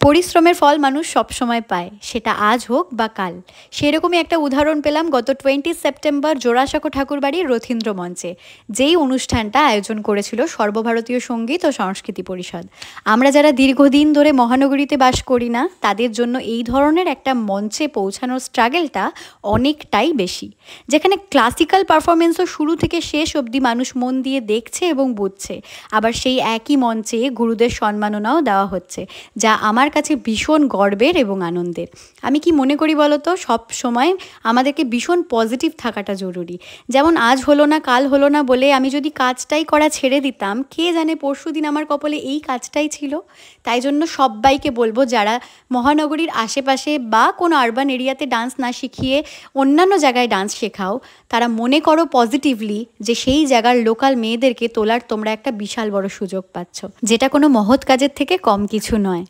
পরিশ্রমের ফল মানুষ সবসময় পায়, সেটা আজ হোক বা কাল। সেরকমই একটা উদাহরণ পেলাম গত 20 সেপ্টেম্বর জোড়াসাঁকো ঠাকুরবাড়ির রথীন্দ্র মঞ্চে, যেই অনুষ্ঠানটা আয়োজন করেছিল সর্বভারতীয় সঙ্গীত ও সংস্কৃতি পরিষদ। আমরা যারা দীর্ঘদিন ধরে মহানগরীতে বাস করি না, তাদের জন্য এই ধরনের একটা মঞ্চে পৌঁছানোর স্ট্রাগলটা অনেকটাই বেশি, যেখানে ক্লাসিক্যাল পারফরমেন্সও শুরু থেকে শেষ অবধি মানুষ মন দিয়ে দেখছে এবং বুঝছে। আবার সেই একই মঞ্চে গুরুদের সম্মাননাও দেওয়া হচ্ছে, যা আমার কাছে ভীষণ গর্বের এবং আনন্দের। আমি কি মনে করি বলো তো, সব সময় আমাদেরকে ভীষণ পজিটিভ থাকাটা জরুরি। যেমন আজ হলো না কাল হলো না বলে আমি যদি কাজটাই করা ছেড়ে দিতাম, কে জানে পরশুদিন আমার কপালে এই কাজটাই ছিল। তাই জন্য সবাইকে বলবো, যারা মহানগরীর আশেপাশে বা কোনো আরবান এরিয়াতে ডান্স না শিখিয়ে অন্যান্য জায়গায় ডান্স শেখাও, তারা মনে করো পজিটিভলি যে সেই জায়গার লোকাল মেয়েদেরকে তোলার তোমরা একটা বিশাল বড় সুযোগ পাচ্ছ, যেটা কোনো মহৎ কাজের থেকে কম কিছু নয়।